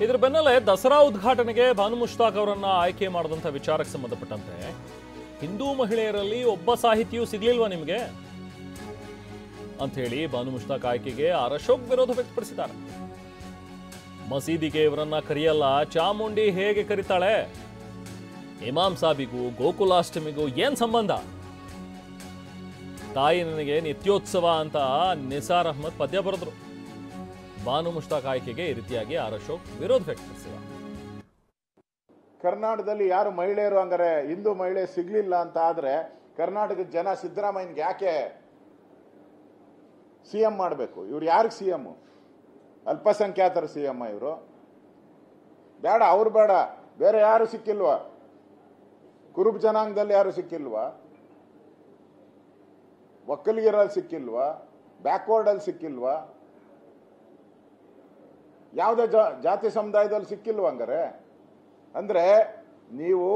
ಇದರ ಬೆನ್ನಲ್ಲೇ ದಸರಾ ಉದ್ಘಾಟನೆಗೆ ಬಾನು ಮುಷ್ತಾಕ್ ಅವರನ್ನ ಆಯ್ಕೆ ಮಾಡಿದಂಥ ವಿಚಾರಕ್ಕೆ ಸಂಬಂಧಪಟ್ಟಂತೆ ಹಿಂದೂ ಮಹಿಳೆಯರಲ್ಲಿ ಒಬ್ಬ ಸಾಹಿತಿಯೂ ಸಿಗ್ಲಿಲ್ವಾ ನಿಮಗೆ ಅಂತ ಹೇಳಿ ಬಾನು ಮುಷ್ತಾಕ್ ಆಯ್ಕೆಗೆ ಆರ್ ಅಶೋಕ್ ವಿರೋಧ ವ್ಯಕ್ತಪಡಿಸಿದ್ದಾರೆ. ಮಸೀದಿಗೆ ಇವರನ್ನ ಕರೆಯಲ್ಲ, ಚಾಮುಂಡಿ ಹೇಗೆ ಕರೀತಾಳೆ? ಇಮಾಮ್ ಸಾಬಿಗೂ ಗೋಕುಲಾಷ್ಟಮಿಗೂ ಏನ್ ಸಂಬಂಧ? ತಾಯಿ ನನಗೆ ನಿತ್ಯೋತ್ಸವ ಅಂತ ನಿಸಾರ್ ಅಹ್ಮದ್ ಪದ್ಯ ಬರೆದ್ರು. ಬಾನು ಮುಷ್ತಾಕ್ ಆಯ್ಕೆಗೆ ಈ ರೀತಿಯಾಗಿ ಆರ್ ಅಶೋಕ್ ವಿರೋಧ ವ್ಯಕ್ತಪಡಿಸಿದ. ಕರ್ನಾಟಕದಲ್ಲಿ ಯಾರು ಮಹಿಳೆಯರು ಹಂಗಾರೆ ಹಿಂದೂ ಮಹಿಳೆ ಸಿಗ್ಲಿಲ್ಲ ಅಂತ ಆದ್ರೆ ಕರ್ನಾಟಕದ ಜನ ಸಿದ್ದರಾಮಯ್ಯನಿಗೆ ಯಾಕೆ ಸಿಎಂ ಮಾಡಬೇಕು? ಇವ್ರು ಯಾರಿಗೆ ಸಿಎಂ? ಅಲ್ಪಸಂಖ್ಯಾತರ ಸಿಎಂ ಇವರು? ಬೇಡ, ಅವ್ರು ಬೇಡ. ಬೇರೆ ಯಾರು ಸಿಕ್ಕಿಲ್ವಾ? ಕುರುಬ ಜನಾಂಗದಲ್ಲಿ ಯಾರು ಸಿಕ್ಕಿಲ್ವಾ? ಒಕ್ಕಲಿಗರಲ್ಲಿ ಸಿಕ್ಕಿಲ್ವಾ? ಬ್ಯಾಕ್ವರ್ಡ್ ಅಲ್ಲಿ ಸಿಕ್ಕಿಲ್ವಾ? ಯಾವುದೇ ಜಾತಿ ಸಮುದಾಯದಲ್ಲಿ ಸಿಕ್ಕಿಲ್ವಾ? ಹಂಗಾರೆ ಅಂದ್ರೆ ನೀವು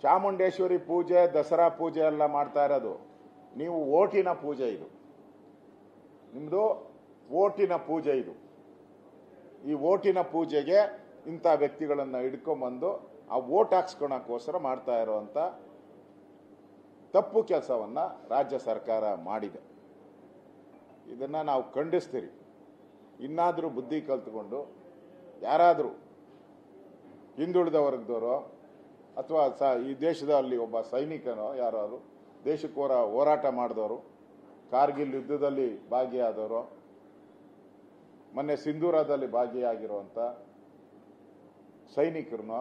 ಚಾಮುಂಡೇಶ್ವರಿ ಪೂಜೆ, ದಸರಾ ಪೂಜೆ ಎಲ್ಲ ಮಾಡ್ತಾ ಇರೋದು ನೀವು ಓಟಿನ ಪೂಜೆ. ಇದು ನಿಮ್ದು ಓಟಿನ ಪೂಜೆ. ಇದು ಈ ಓಟಿನ ಪೂಜೆಗೆ ಇಂಥ ವ್ಯಕ್ತಿಗಳನ್ನ ಹಿಡ್ಕೊಂಡ್ಬಂದು ಆ ಓಟ್ ಹಾಕ್ಸ್ಕೊಳಕ್ಕೋಸ್ಕರ ಮಾಡ್ತಾ ಇರುವಂತ ತಪ್ಪು ಕೆಲಸವನ್ನ ರಾಜ್ಯ ಸರ್ಕಾರ ಮಾಡಿದೆ. ಇದನ್ನ ನಾವು ಖಂಡಿಸ್ತೀರಿ. ಇನ್ನಾದರೂ ಬುದ್ಧಿ ಕಲ್ತ್ಕೊಂಡು ಯಾರಾದರೂ ಹಿಂದುಳಿದ ವರ್ಗದವರು ಅಥವಾ ಈ ದೇಶದಲ್ಲಿ ಒಬ್ಬ ಸೈನಿಕನೋ ಯಾರು ದೇಶಕ್ಕೋರ ಹೋರಾಟ ಮಾಡಿದವರು, ಕಾರ್ಗಿಲ್ ಯುದ್ಧದಲ್ಲಿ ಭಾಗಿಯಾದವರು, ಮೊನ್ನೆ ಸಿಂಧೂರದಲ್ಲಿ ಭಾಗಿಯಾಗಿರುವಂಥ ಸೈನಿಕರನ್ನ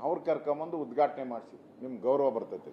ಅವ್ರು ಕರ್ಕೊಂಬಂದು ಉದ್ಘಾಟನೆ ಮಾಡಿಸಿ ನಿಮ್ಗೆ ಗೌರವ ಬರ್ತೈತೆ.